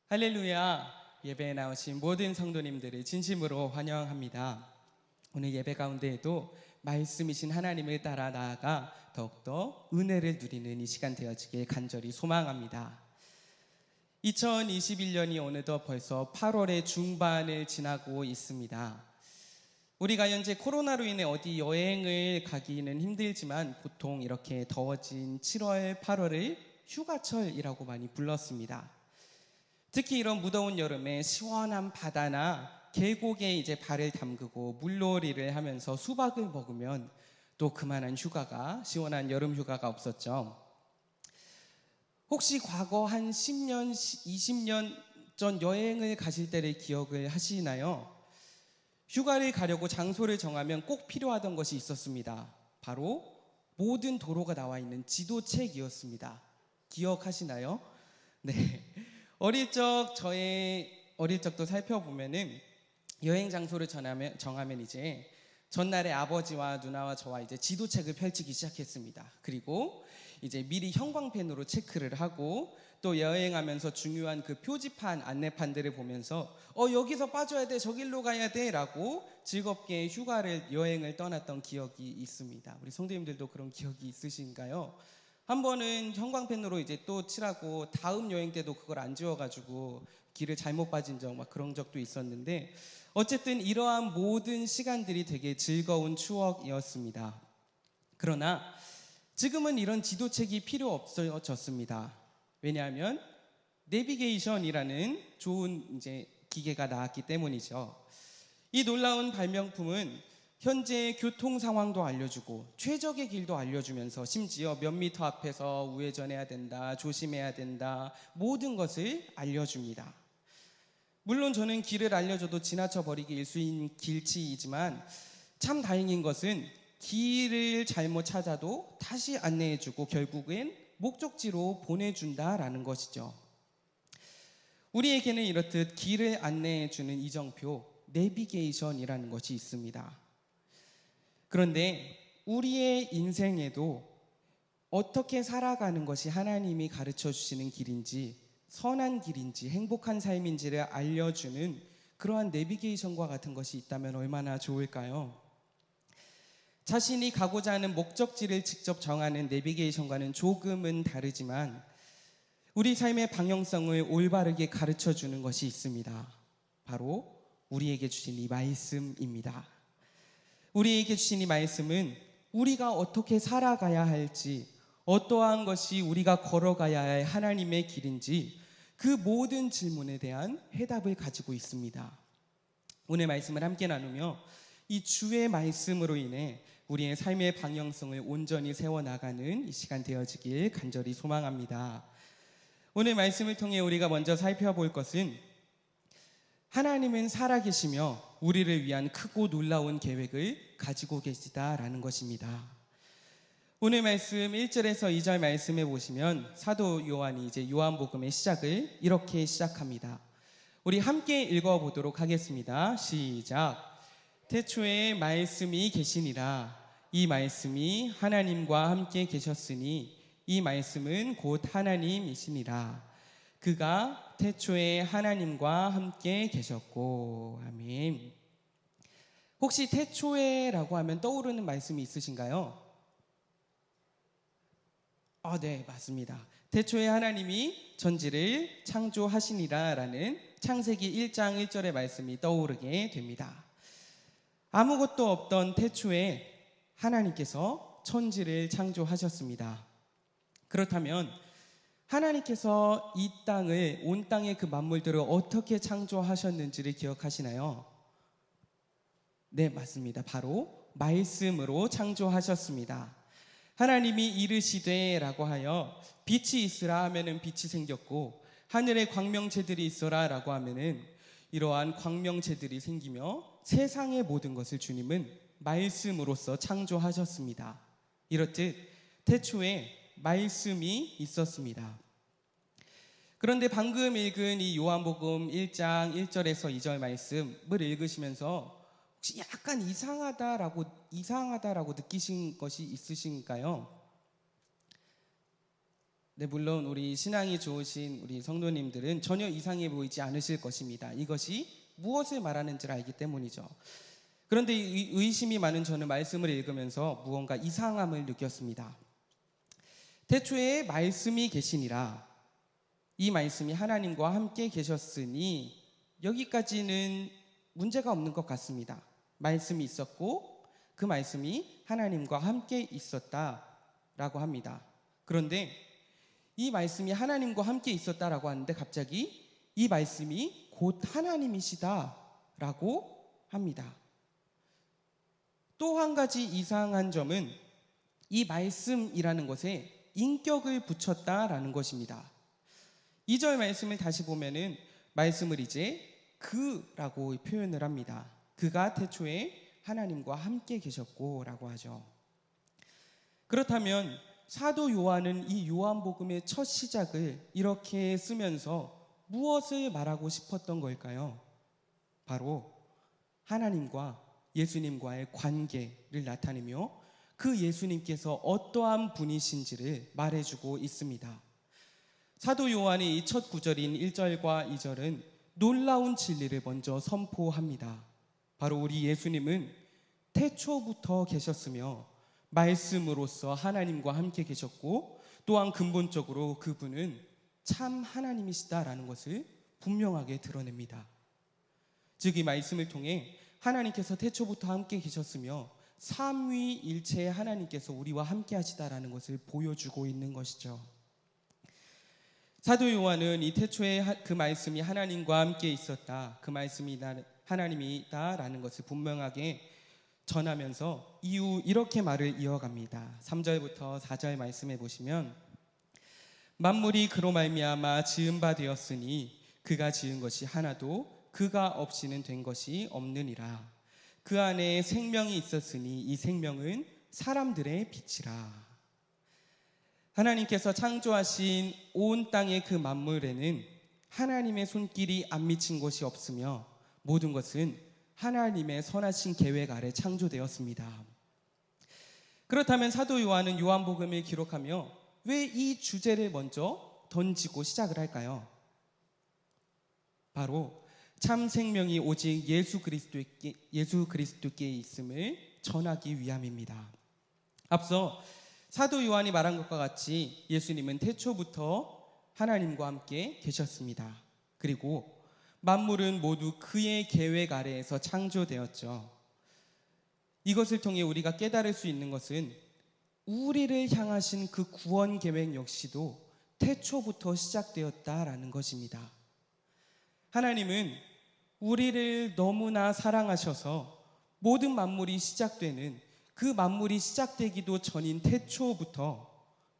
할렐루야. 예배에 나오신 모든 성도님들을 진심으로 환영합니다. 오늘 예배 가운데에도 말씀이신 하나님을 따라 나아가 더욱더 은혜를 누리는 이 시간 되어지길 간절히 소망합니다. 2021년이 어느덧 벌써 8월의 중반을 지나고 있습니다. 우리가 현재 코로나로 인해 어디 여행을 가기는 힘들지만 보통 이렇게 더워진 7월, 8월을 휴가철이라고 많이 불렀습니다. 특히 이런 무더운 여름에 시원한 바다나 계곡에 이제 발을 담그고 물놀이를 하면서 수박을 먹으면 또 그만한 휴가가, 시원한 여름 휴가가 없었죠. 혹시 과거 한 10년, 20년 전 여행을 가실 때를 기억을 하시나요? 휴가를 가려고 장소를 정하면 꼭 필요하던 것이 있었습니다. 바로 모든 도로가 나와 있는 지도책이었습니다. 기억하시나요? 네. 저의 어릴 적도 살펴보면은 여행 장소를 정하면 이제 전날에 아버지와 누나와 저와 이제 지도책을 펼치기 시작했습니다. 그리고 이제 미리 형광펜으로 체크를 하고 또 여행하면서 중요한 그 표지판, 안내판들을 보면서 여기서 빠져야 돼, 저길로 가야 돼 라고 즐겁게 여행을 떠났던 기억이 있습니다. 우리 성도님들도 그런 기억이 있으신가요? 한 번은 형광펜으로 이제 또 칠하고 다음 여행 때도 그걸 안 지워가지고 길을 잘못 빠진 그런 적도 있었는데 어쨌든 이러한 모든 시간들이 되게 즐거운 추억이었습니다. 그러나 지금은 이런 지도책이 필요 없어졌습니다. 왜냐하면 내비게이션이라는 좋은 이제 기계가 나왔기 때문이죠. 이 놀라운 발명품은 현재 교통 상황도 알려주고 최적의 길도 알려주면서 심지어 몇 미터 앞에서 우회전해야 된다, 조심해야 된다, 모든 것을 알려줍니다. 물론 저는 길을 알려줘도 지나쳐 버리기 일수인 길치이지만 참 다행인 것은 길을 잘못 찾아도 다시 안내해주고 결국엔 목적지로 보내준다라는 것이죠. 우리에게는 이렇듯 길을 안내해주는 이정표, 내비게이션이라는 것이 있습니다. 그런데 우리의 인생에도 어떻게 살아가는 것이 하나님이 가르쳐 주시는 길인지, 선한 길인지, 행복한 삶인지를 알려주는 그러한 내비게이션과 같은 것이 있다면 얼마나 좋을까요? 자신이 가고자 하는 목적지를 직접 정하는 내비게이션과는 조금은 다르지만 우리 삶의 방향성을 올바르게 가르쳐 주는 것이 있습니다. 바로 우리에게 주신 이 말씀입니다. 우리에게 주신 이 말씀은 우리가 어떻게 살아가야 할지, 어떠한 것이 우리가 걸어가야 할 하나님의 길인지 그 모든 질문에 대한 해답을 가지고 있습니다. 오늘 말씀을 함께 나누며 이 주의 말씀으로 인해 우리의 삶의 방향성을 온전히 세워나가는 이 시간 되어지길 간절히 소망합니다. 오늘 말씀을 통해 우리가 먼저 살펴볼 것은 하나님은 살아계시며 우리를 위한 크고 놀라운 계획을 가지고 계시다라는 것입니다. 오늘 말씀 1절에서 2절 말씀에 보시면 사도 요한이 이제 요한복음의 시작을 이렇게 시작합니다. 우리 함께 읽어보도록 하겠습니다. 시작. 태초에 말씀이 계시니라. 이 말씀이 하나님과 함께 계셨으니 이 말씀은 곧 하나님이시니라. 그가 태초에 하나님과 함께 계셨고. 아멘. 혹시 태초에라고 하면 떠오르는 말씀이 있으신가요? 네, 맞습니다. 태초에 하나님이 전지를 창조하시니라 라는 창세기 1장 1절의 말씀이 떠오르게 됩니다. 아무것도 없던 태초에 하나님께서 천지를 창조하셨습니다. 그렇다면 하나님께서 이 땅을, 온 땅의 그 만물들을 어떻게 창조하셨는지를 기억하시나요? 네, 맞습니다. 바로 말씀으로 창조하셨습니다. 하나님이 이르시되 라고 하여 빛이 있으라 하면은 빛이 생겼고 하늘에 광명체들이 있어라 라고 하면은 이러한 광명체들이 생기며 세상의 모든 것을 주님은 말씀으로써 창조하셨습니다. 이렇듯 태초에 말씀이 있었습니다. 그런데 방금 읽은 이 요한복음 1장 1절에서 2절 말씀을 읽으시면서 혹시 약간 이상하다라고 느끼신 것이 있으신가요? 네, 물론 우리 신앙이 좋으신 우리 성도님들은 전혀 이상해 보이지 않으실 것입니다. 이것이 무엇을 말하는지를 알기 때문이죠. 그런데 의심이 많은 저는 말씀을 읽으면서 무언가 이상함을 느꼈습니다. 태초에 말씀이 계시니라. 이 말씀이 하나님과 함께 계셨으니 여기까지는 문제가 없는 것 같습니다. 말씀이 있었고 그 말씀이 하나님과 함께 있었다라고 합니다. 그런데 이 말씀이 하나님과 함께 있었다라고 하는데 갑자기 이 말씀이 곧 하나님이시다라고 합니다. 또 한 가지 이상한 점은 이 말씀이라는 것에 인격을 붙였다라는 것입니다. 2절 말씀을 다시 보면은 말씀을 이제 그라고 표현을 합니다. 그가 태초에 하나님과 함께 계셨고 라고 하죠. 그렇다면 사도 요한은 이 요한복음의 첫 시작을 이렇게 쓰면서 무엇을 말하고 싶었던 걸까요? 바로 하나님과 예수님과의 관계를 나타내며 그 예수님께서 어떠한 분이신지를 말해주고 있습니다. 사도 요한의 이 첫 구절인 1절과 2절은 놀라운 진리를 먼저 선포합니다. 바로 우리 예수님은 태초부터 계셨으며 말씀으로서 하나님과 함께 계셨고 또한 근본적으로 그분은 참 하나님이시다라는 것을 분명하게 드러냅니다. 즉 이 말씀을 통해 하나님께서 태초부터 함께 계셨으며 삼위일체의 하나님께서 우리와 함께 하시다라는 것을 보여주고 있는 것이죠. 사도 요한은 이 태초에 그 말씀이 하나님과 함께 있었다, 그 말씀이 하나님이다라는 것을 분명하게 전하면서 이후 이렇게 말을 이어갑니다. 3절부터 4절 말씀해 보시면 만물이 그로 말미암아 지은 바 되었으니 그가 지은 것이 하나도 그가 없이는 된 것이 없느니라. 그 안에 생명이 있었으니 이 생명은 사람들의 빛이라. 하나님께서 창조하신 온 땅의 그 만물에는 하나님의 손길이 안 미친 것이 없으며 모든 것은 하나님의 선하신 계획 아래 창조되었습니다. 그렇다면 사도 요한은 요한복음을 기록하며 왜 이 주제를 먼저 던지고 시작을 할까요? 바로 참 생명이 오직 예수 그리스도께 있음을 전하기 위함입니다. 앞서 사도 요한이 말한 것과 같이 예수님은 태초부터 하나님과 함께 계셨습니다. 그리고 만물은 모두 그의 계획 아래에서 창조되었죠. 이것을 통해 우리가 깨달을 수 있는 것은 우리를 향하신 그 구원 계획 역시도 태초부터 시작되었다라는 것입니다. 하나님은 우리를 너무나 사랑하셔서 모든 만물이 시작되는 그 만물이 시작되기도 전인 태초부터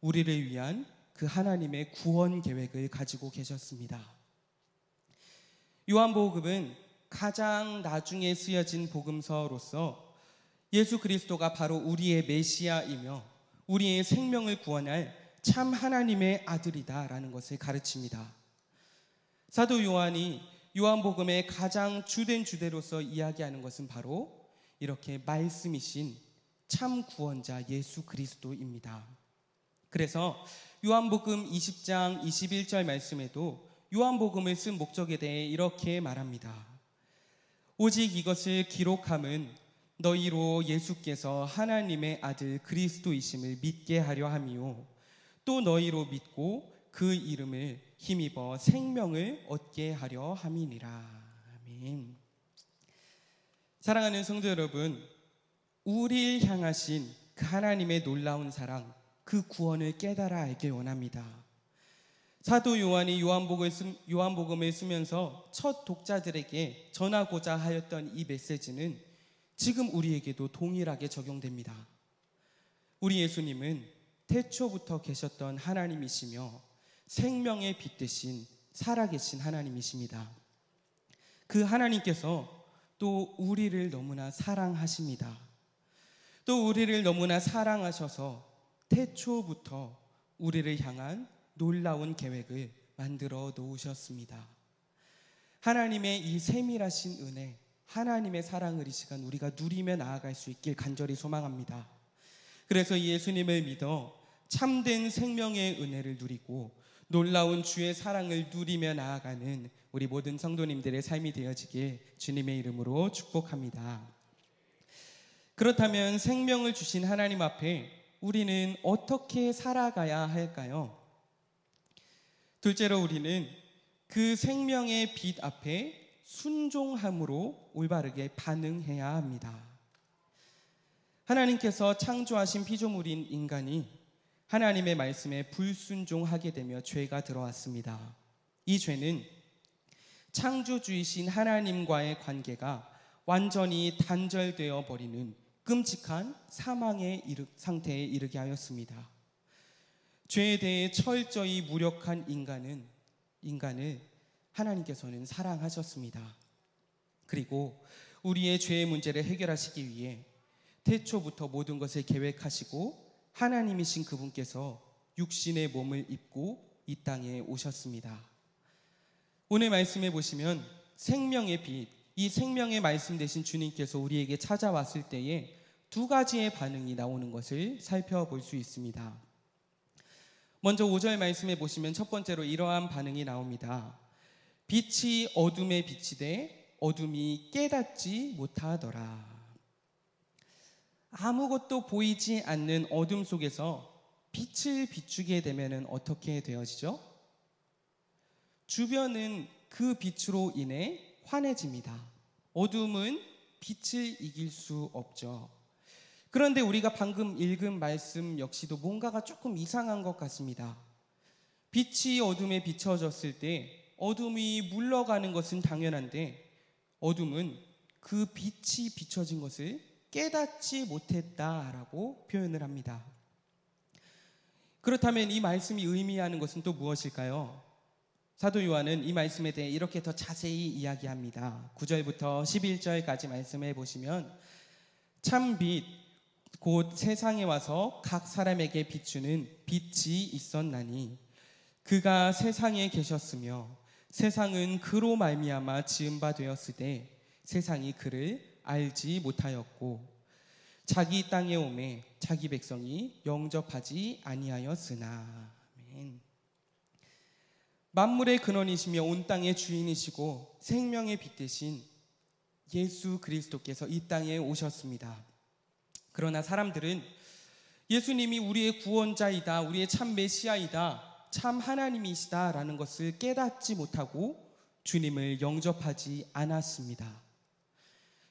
우리를 위한 그 하나님의 구원 계획을 가지고 계셨습니다. 요한복음은 가장 나중에 쓰여진 복음서로서 예수 그리스도가 바로 우리의 메시아이며 우리의 생명을 구원할 참 하나님의 아들이다라는 것을 가르칩니다. 사도 요한이 요한복음의 가장 주된 주제로서 이야기하는 것은 바로 이렇게 말씀이신 참 구원자 예수 그리스도입니다. 그래서 요한복음 20장 21절 말씀에도 요한복음을 쓴 목적에 대해 이렇게 말합니다. 오직 이것을 기록함은 너희로 예수께서 하나님의 아들 그리스도이심을 믿게 하려 함이요 또 너희로 믿고 그 이름을 힘입어 생명을 얻게 하려 함이니라. 아멘. 사랑하는 성도 여러분, 우리를 향하신 그 하나님의 놀라운 사랑, 그 구원을 깨달아 알길 원합니다. 사도 요한이 요한복음을 쓰면서 첫 독자들에게 전하고자 하였던 이 메시지는 지금 우리에게도 동일하게 적용됩니다. 우리 예수님은 태초부터 계셨던 하나님이시며 생명의 빛 대신 살아계신 하나님이십니다. 그 하나님께서 또 우리를 너무나 사랑하십니다. 또 우리를 너무나 사랑하셔서 태초부터 우리를 향한 놀라운 계획을 만들어 놓으셨습니다. 하나님의 이 세밀하신 은혜, 하나님의 사랑을 이 시간 우리가 누리며 나아갈 수 있길 간절히 소망합니다. 그래서 예수님을 믿어 참된 생명의 은혜를 누리고 놀라운 주의 사랑을 누리며 나아가는 우리 모든 성도님들의 삶이 되어지길 주님의 이름으로 축복합니다. 그렇다면 생명을 주신 하나님 앞에 우리는 어떻게 살아가야 할까요? 둘째로 우리는 그 생명의 빛 앞에 순종함으로 올바르게 반응해야 합니다. 하나님께서 창조하신 피조물인 인간이 하나님의 말씀에 불순종하게 되며 죄가 들어왔습니다. 이 죄는 창조주이신 하나님과의 관계가 완전히 단절되어 버리는 끔찍한 사망의 상태에 이르게 하였습니다. 죄에 대해 철저히 무력한 인간을 하나님께서는 사랑하셨습니다. 그리고 우리의 죄의 문제를 해결하시기 위해 태초부터 모든 것을 계획하시고 하나님이신 그분께서 육신의 몸을 입고 이 땅에 오셨습니다. 오늘 말씀에 보시면 생명의 빛, 이 생명의 말씀 되신 주님께서 우리에게 찾아왔을 때에 두 가지의 반응이 나오는 것을 살펴볼 수 있습니다. 먼저 5절 말씀에 보시면 첫 번째로 이러한 반응이 나옵니다. 빛이 어둠에 비치되 어둠이 깨닫지 못하더라. 아무것도 보이지 않는 어둠 속에서 빛을 비추게 되면 어떻게 되어지죠? 주변은 그 빛으로 인해 환해집니다. 어둠은 빛을 이길 수 없죠. 그런데 우리가 방금 읽은 말씀 역시도 뭔가가 조금 이상한 것 같습니다. 빛이 어둠에 비춰졌을 때 어둠이 물러가는 것은 당연한데 어둠은 그 빛이 비춰진 것을 깨닫지 못했다라고 표현을 합니다. 그렇다면 이 말씀이 의미하는 것은 또 무엇일까요? 사도 요한은 이 말씀에 대해 이렇게 더 자세히 이야기합니다. 9절부터 11절까지 말씀해 보시면 참 빛, 곧 세상에 와서 각 사람에게 비추는 빛이 있었나니 그가 세상에 계셨으며 세상은 그로 말미암아 지은 바 되었으되 세상이 그를 알지 못하였고 자기 땅에 오매 자기 백성이 영접하지 아니하였으나. 아멘. 만물의 근원이시며 온 땅의 주인이시고 생명의 빛 되신 예수 그리스도께서 이 땅에 오셨습니다. 그러나 사람들은 예수님이 우리의 구원자이다, 우리의 참 메시아이다, 참 하나님이시다라는 것을 깨닫지 못하고 주님을 영접하지 않았습니다.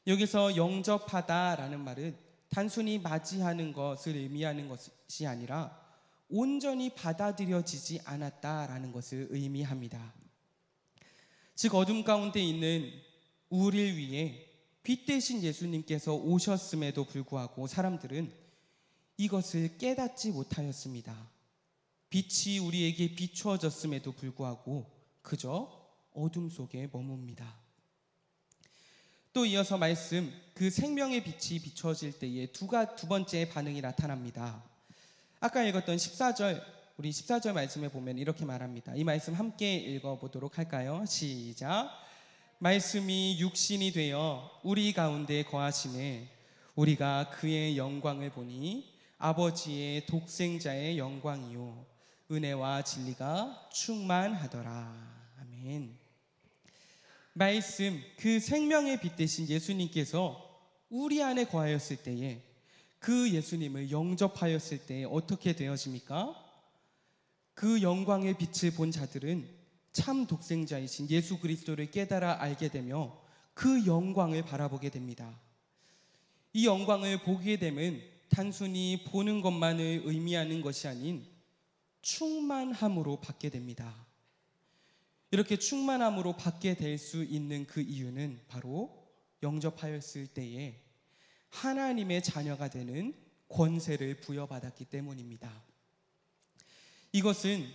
여기서 영접하다라는 말은 단순히 맞이하는 것을 의미하는 것이 아니라 온전히 받아들여지지 않았다라는 것을 의미합니다. 즉 어둠 가운데 있는 우리를 위해 빛 대신 예수님께서 오셨음에도 불구하고 사람들은 이것을 깨닫지 못하였습니다. 빛이 우리에게 비추어졌음에도 불구하고 그저 어둠 속에 머뭅니다. 또 이어서 말씀, 그 생명의 빛이 비추어질 때에 두 번째 반응이 나타납니다. 아까 읽었던 14절, 우리 14절 말씀에 보면 이렇게 말합니다. 이 말씀 함께 읽어보도록 할까요? 시작. 말씀이 육신이 되어 우리 가운데 거하심에 우리가 그의 영광을 보니 아버지의 독생자의 영광이요 은혜와 진리가 충만하더라. 아멘. 말씀, 그 생명의 빛 대신 예수님께서 우리 안에 거하였을 때에 그 예수님을 영접하였을 때에 어떻게 되어집니까? 그 영광의 빛을 본 자들은 참 독생자이신 예수 그리스도를 깨달아 알게 되며 그 영광을 바라보게 됩니다. 이 영광을 보게 되면 단순히 보는 것만을 의미하는 것이 아닌 충만함으로 받게 됩니다. 이렇게 충만함으로 받게 될 수 있는 그 이유는 바로 영접하였을 때에 하나님의 자녀가 되는 권세를 부여받았기 때문입니다. 이것은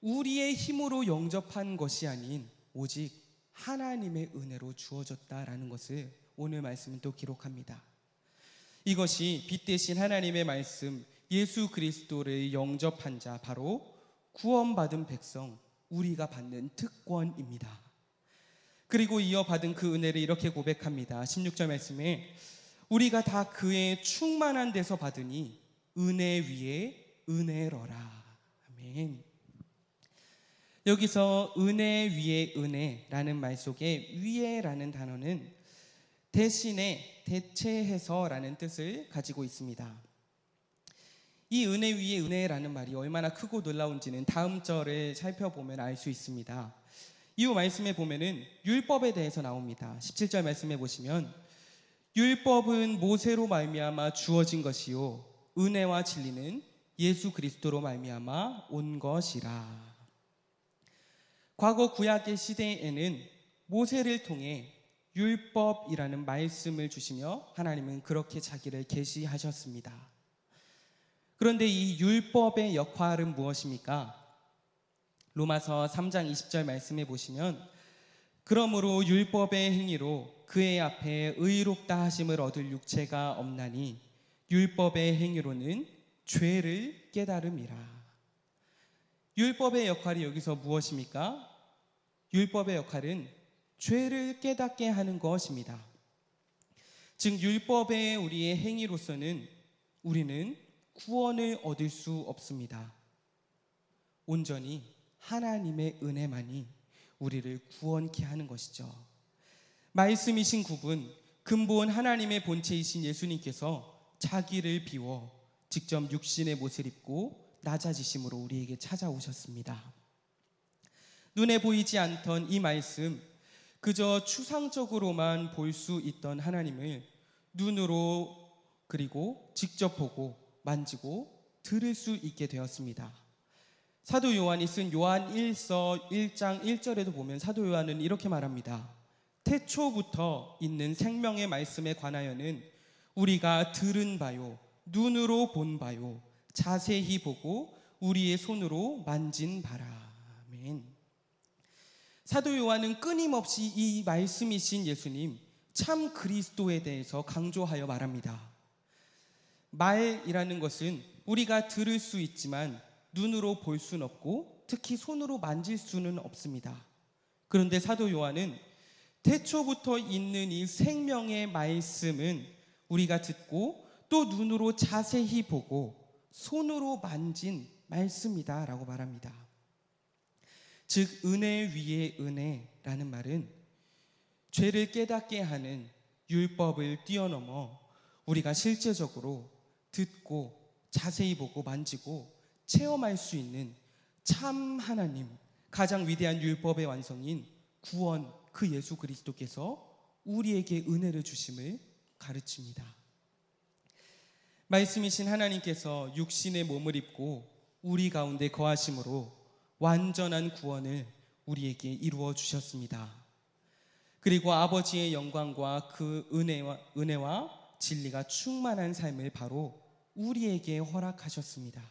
우리의 힘으로 영접한 것이 아닌 오직 하나님의 은혜로 주어졌다라는 것을 오늘 말씀은 또 기록합니다. 이것이 빛 대신 하나님의 말씀 예수 그리스도를 영접한 자, 바로 구원받은 백성, 우리가 받는 특권입니다. 그리고 이어받은 그 은혜를 이렇게 고백합니다. 16절 말씀에 우리가 다 그의 충만한 데서 받으니 은혜 위에 은혜로라. 아멘. 여기서 은혜 위에 은혜라는 말 속에 위에라는 단어는 대신에 대체해서라는 뜻을 가지고 있습니다. 이 은혜 위에 은혜라는 말이 얼마나 크고 놀라운지는 다음 절을 살펴보면 알 수 있습니다. 이후 말씀에 보면은 율법에 대해서 나옵니다. 17절 말씀에 보시면 율법은 모세로 말미암아 주어진 것이요 은혜와 진리는 예수 그리스도로 말미암아 온 것이라. 과거 구약의 시대에는 모세를 통해 율법이라는 말씀을 주시며 하나님은 그렇게 자기를 계시하셨습니다. 그런데 이 율법의 역할은 무엇입니까? 로마서 3장 20절 말씀해 보시면 그러므로 율법의 행위로 그의 앞에 의롭다 하심을 얻을 육체가 없나니 율법의 행위로는 죄를 깨달음이라. 율법의 역할이 여기서 무엇입니까? 율법의 역할은 죄를 깨닫게 하는 것입니다. 즉 율법의 우리의 행위로서는 우리는 구원을 얻을 수 없습니다. 온전히 하나님의 은혜만이 우리를 구원케 하는 것이죠. 말씀이신 그분, 근본 하나님의 본체이신 예수님께서 자기를 비워 직접 육신의 모습을 입고 낮아지심으로 우리에게 찾아오셨습니다. 눈에 보이지 않던 이 말씀, 그저 추상적으로만 볼 수 있던 하나님을 눈으로 그리고 직접 보고 만지고 들을 수 있게 되었습니다. 사도 요한이 쓴 요한 1서 1장 1절에도 보면 사도 요한은 이렇게 말합니다. 태초부터 있는 생명의 말씀에 관하여는 우리가 들은 바요 눈으로 본 바요 자세히 보고 우리의 손으로 만진 바라. 아멘. 사도 요한은 끊임없이 이 말씀이신 예수님 참 그리스도에 대해서 강조하여 말합니다. 말이라는 것은 우리가 들을 수 있지만 눈으로 볼 수는 없고 특히 손으로 만질 수는 없습니다. 그런데 사도 요한은 태초부터 있는 이 생명의 말씀은 우리가 듣고 또 눈으로 자세히 보고 손으로 만진 말씀이다 라고 말합니다. 즉 은혜 위에 은혜라는 말은 죄를 깨닫게 하는 율법을 뛰어넘어 우리가 실제적으로 듣고 자세히 보고 만지고 체험할 수 있는 참 하나님, 가장 위대한 율법의 완성인 구원, 그 예수 그리스도께서 우리에게 은혜를 주심을 가르칩니다. 말씀이신 하나님께서 육신의 몸을 입고 우리 가운데 거하심으로 완전한 구원을 우리에게 이루어 주셨습니다. 그리고 아버지의 영광과 그 은혜와 진리가 충만한 삶을 바로 우리에게 허락하셨습니다.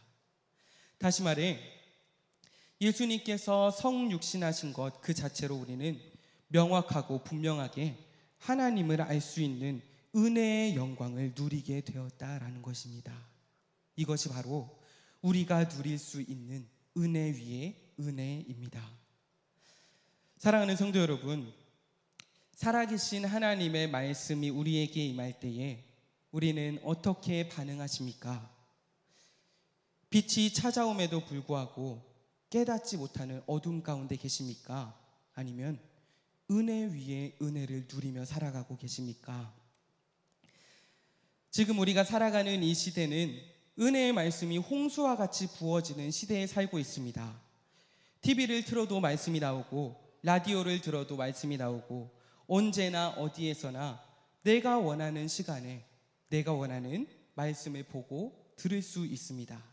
다시 말해 예수님께서 성육신하신 것 그 자체로 우리는 명확하고 분명하게 하나님을 알 수 있는 은혜의 영광을 누리게 되었다라는 것입니다. 이것이 바로 우리가 누릴 수 있는 은혜 위에 은혜입니다. 사랑하는 성도 여러분, 살아계신 하나님의 말씀이 우리에게 임할 때에 우리는 어떻게 반응하십니까? 빛이 찾아옴에도 불구하고 깨닫지 못하는 어둠 가운데 계십니까? 아니면 은혜 위에 은혜를 누리며 살아가고 계십니까? 지금 우리가 살아가는 이 시대는 은혜의 말씀이 홍수와 같이 부어지는 시대에 살고 있습니다. TV를 틀어도 말씀이 나오고 라디오를 들어도 말씀이 나오고 언제나 어디에서나 내가 원하는 시간에 내가 원하는 말씀을 보고 들을 수 있습니다.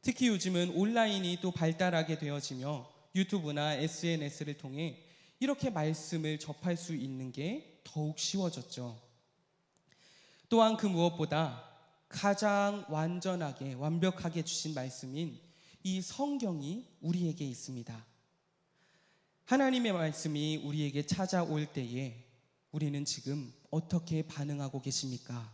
특히 요즘은 온라인이 또 발달하게 되어지며 유튜브나 SNS를 통해 이렇게 말씀을 접할 수 있는 게 더욱 쉬워졌죠. 또한 그 무엇보다 가장 완전하게 완벽하게 주신 말씀인 이 성경이 우리에게 있습니다. 하나님의 말씀이 우리에게 찾아올 때에 우리는 지금 어떻게 반응하고 계십니까?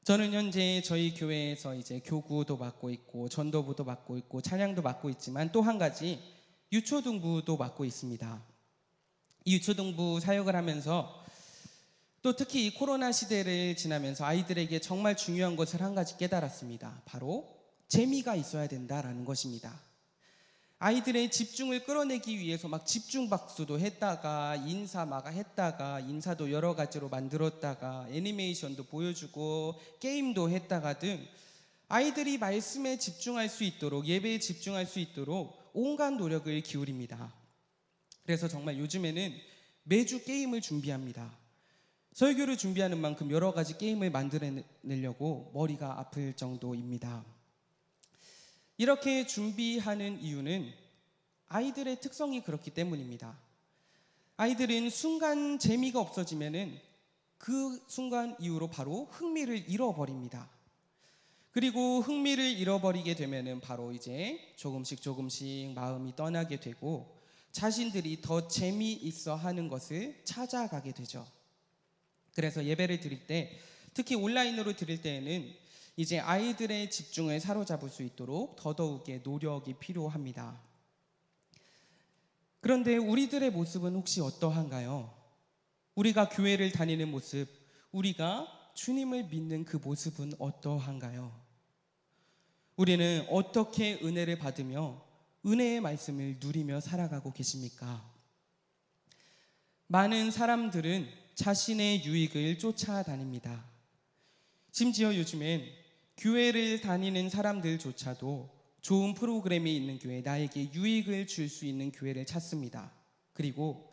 저는 현재 저희 교회에서 이제 교구도 맡고 있고 전도부도 맡고 있고 찬양도 맡고 있지만 또 한 가지 유초등부도 맡고 있습니다. 이 유초등부 사역을 하면서 또 특히 이 코로나 시대를 지나면서 아이들에게 정말 중요한 것을 한 가지 깨달았습니다. 바로 재미가 있어야 된다라는 것입니다. 아이들의 집중을 끌어내기 위해서 막 집중 박수도 했다가 인사 막 했다가 인사도 여러 가지로 만들었다가 애니메이션도 보여주고 게임도 했다가 등 아이들이 말씀에 집중할 수 있도록, 예배에 집중할 수 있도록 온갖 노력을 기울입니다. 그래서 정말 요즘에는 매주 게임을 준비합니다. 설교를 준비하는 만큼 여러 가지 게임을 만들어내려고 머리가 아플 정도입니다. 이렇게 준비하는 이유는 아이들의 특성이 그렇기 때문입니다. 아이들은 순간 재미가 없어지면은 그 순간 이후로 바로 흥미를 잃어버립니다. 그리고 흥미를 잃어버리게 되면은 바로 이제 조금씩 마음이 떠나게 되고 자신들이 더 재미있어 하는 것을 찾아가게 되죠. 그래서 예배를 드릴 때, 특히 온라인으로 드릴 때에는 이제 아이들의 집중을 사로잡을 수 있도록 더더욱의 노력이 필요합니다. 그런데 우리들의 모습은 혹시 어떠한가요? 우리가 교회를 다니는 모습, 우리가 주님을 믿는 그 모습은 어떠한가요? 우리는 어떻게 은혜를 받으며 은혜의 말씀을 누리며 살아가고 계십니까? 많은 사람들은 자신의 유익을 쫓아다닙니다. 심지어 요즘엔 교회를 다니는 사람들조차도 좋은 프로그램이 있는 교회, 나에게 유익을 줄 수 있는 교회를 찾습니다. 그리고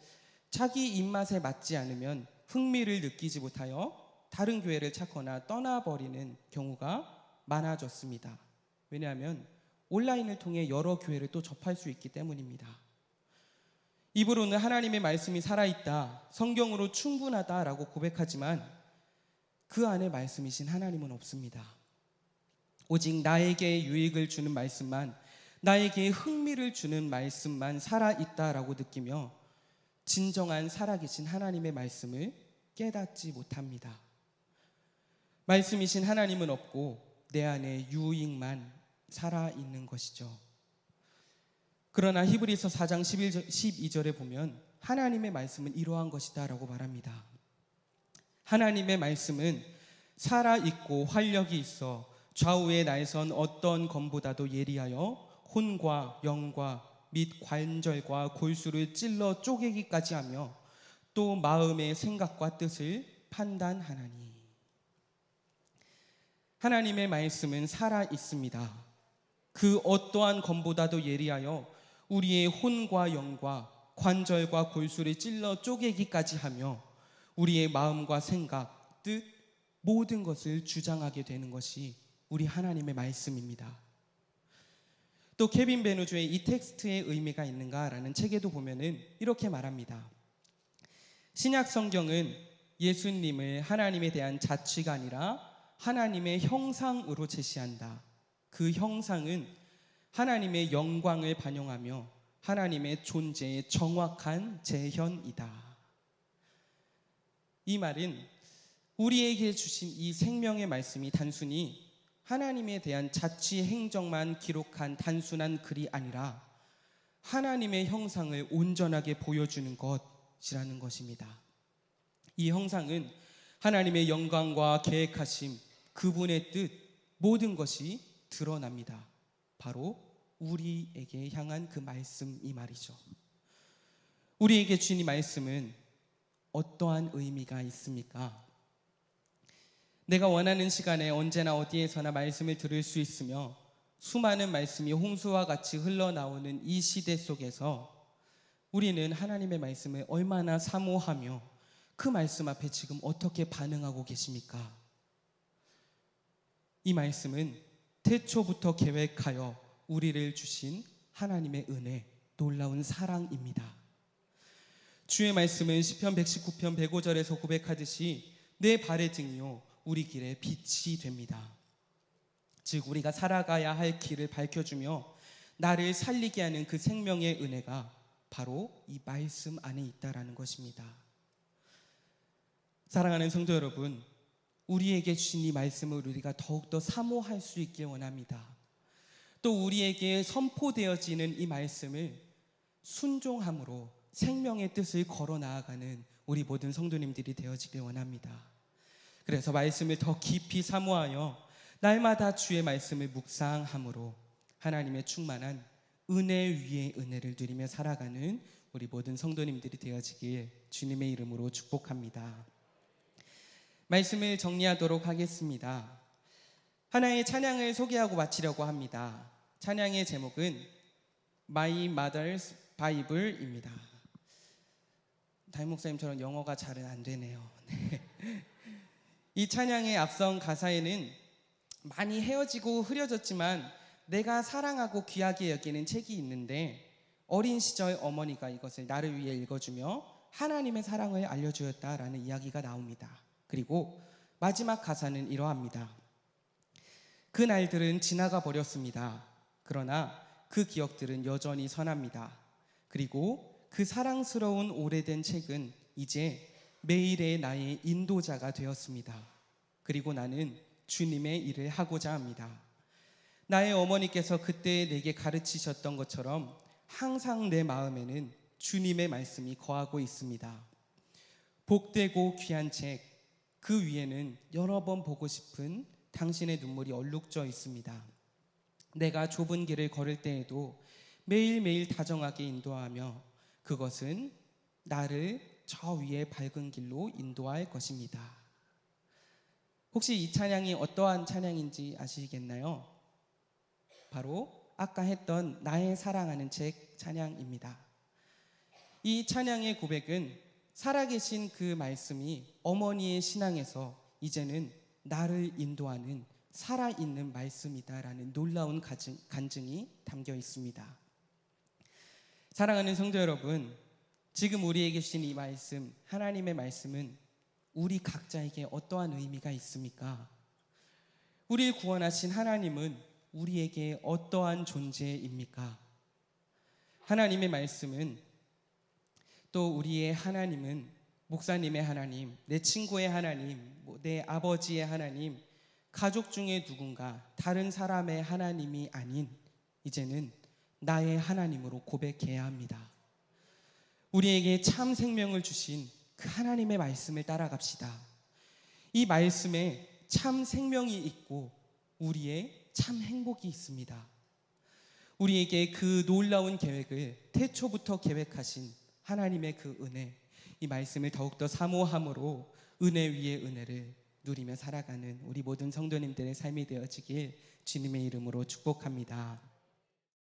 자기 입맛에 맞지 않으면 흥미를 느끼지 못하여 다른 교회를 찾거나 떠나버리는 경우가 많아졌습니다. 왜냐하면 온라인을 통해 여러 교회를 또 접할 수 있기 때문입니다. 입으로는 하나님의 말씀이 살아있다, 성경으로 충분하다라고 고백하지만 그 안에 말씀이신 하나님은 없습니다. 오직 나에게 유익을 주는 말씀만, 나에게 흥미를 주는 말씀만 살아있다라고 느끼며 진정한 살아계신 하나님의 말씀을 깨닫지 못합니다. 말씀이신 하나님은 없고 내 안에 유익만 살아있는 것이죠. 그러나 히브리서 4장 12절에 보면 하나님의 말씀은 이러한 것이다 라고 말합니다. 하나님의 말씀은 살아있고 활력이 있어 좌우에 날선 어떤 검보다도 예리하여 혼과 영과 및 관절과 골수를 찔러 쪼개기까지 하며 또 마음의 생각과 뜻을 판단하나니. 하나님의 말씀은 살아있습니다. 그 어떠한 검보다도 예리하여 우리의 혼과 영과 관절과 골수를 찔러 쪼개기까지 하며 우리의 마음과 생각, 뜻, 모든 것을 주장하게 되는 것이 우리 하나님의 말씀입니다. 또 케빈 베누주의 이 텍스트의 의미가 있는가라는 책에도 보면은 이렇게 말합니다. 신약 성경은 예수님을 하나님에 대한 자취가 아니라 하나님의 형상으로 제시한다. 그 형상은 하나님의 영광을 반영하며 하나님의 존재의 정확한 재현이다. 이 말은 우리에게 주신 이 생명의 말씀이 단순히 하나님에 대한 자취 행정만 기록한 단순한 글이 아니라 하나님의 형상을 온전하게 보여주는 것이라는 것입니다. 이 형상은 하나님의 영광과 계획하심, 그분의 뜻, 모든 것이 드러납니다. 바로 우리에게 향한 그 말씀이 말이죠. 우리에게 주신 이 말씀은 어떠한 의미가 있습니까? 내가 원하는 시간에 언제나 어디에서나 말씀을 들을 수 있으며 수많은 말씀이 홍수와 같이 흘러나오는 이 시대 속에서 우리는 하나님의 말씀을 얼마나 사모하며 그 말씀 앞에 지금 어떻게 반응하고 계십니까? 이 말씀은 태초부터 계획하여 우리를 주신 하나님의 은혜, 놀라운 사랑입니다. 주의 말씀은 시편 119편 105절에서 고백하듯이 내 발의 등이요 우리 길의 빛이 됩니다. 즉 우리가 살아가야 할 길을 밝혀주며 나를 살리게 하는 그 생명의 은혜가 바로 이 말씀 안에 있다라는 것입니다. 사랑하는 성도 여러분, 우리에게 주신 이 말씀을 우리가 더욱더 사모할 수 있길 원합니다. 또 우리에게 선포되어지는 이 말씀을 순종함으로 생명의 뜻을 걸어 나아가는 우리 모든 성도님들이 되어지길 원합니다. 그래서 말씀을 더 깊이 사모하여 날마다 주의 말씀을 묵상함으로 하나님의 충만한 은혜 위에 은혜를 누리며 살아가는 우리 모든 성도님들이 되어지길 주님의 이름으로 축복합니다. 말씀을 정리하도록 하겠습니다. 하나의 찬양을 소개하고 마치려고 합니다. 찬양의 제목은 My Mother's Bible입니다. 담임 목사님처럼 영어가 잘은 안 되네요. 네. 이 찬양의 앞선 가사에는 많이 헤어지고 흐려졌지만 내가 사랑하고 귀하게 여기는 책이 있는데 어린 시절 어머니가 이것을 나를 위해 읽어주며 하나님의 사랑을 알려주었다라는 이야기가 나옵니다. 그리고 마지막 가사는 이러합니다. 그 날들은 지나가 버렸습니다. 그러나 그 기억들은 여전히 선합니다. 그리고 그 사랑스러운 오래된 책은 이제 매일의 나의 인도자가 되었습니다. 그리고 나는 주님의 일을 하고자 합니다. 나의 어머니께서 그때 내게 가르치셨던 것처럼 항상 내 마음에는 주님의 말씀이 거하고 있습니다. 복되고 귀한 책, 그 위에는 여러 번 보고 싶은 당신의 눈물이 얼룩져 있습니다. 내가 좁은 길을 걸을 때에도 매일매일 다정하게 인도하며 그것은 나를 저 위에 밝은 길로 인도할 것입니다. 혹시 이 찬양이 어떠한 찬양인지 아시겠나요? 바로 아까 했던 나의 사랑하는 책 찬양입니다. 이 찬양의 고백은 살아계신 그 말씀이 어머니의 신앙에서 이제는 나를 인도하는 살아있는 말씀이다라는 놀라운 간증이 담겨 있습니다. 사랑하는 성도 여러분, 지금 우리에게 주신 이 말씀, 하나님의 말씀은 우리 각자에게 어떠한 의미가 있습니까? 우리를 구원하신 하나님은 우리에게 어떠한 존재입니까? 하나님의 말씀은 또 우리의 하나님은 목사님의 하나님, 내 친구의 하나님, 내 아버지의 하나님, 가족 중에 누군가 다른 사람의 하나님이 아닌 이제는 나의 하나님으로 고백해야 합니다. 우리에게 참 생명을 주신 그 하나님의 말씀을 따라갑시다. 이 말씀에 참 생명이 있고 우리의 참 행복이 있습니다. 우리에게 그 놀라운 계획을 태초부터 계획하신 하나님의 그 은혜, 이 말씀을 더욱더 사모함으로 은혜 위에 은혜를 누리며 살아가는 우리 모든 성도님들의 삶이 되어지길 주님의 이름으로 축복합니다.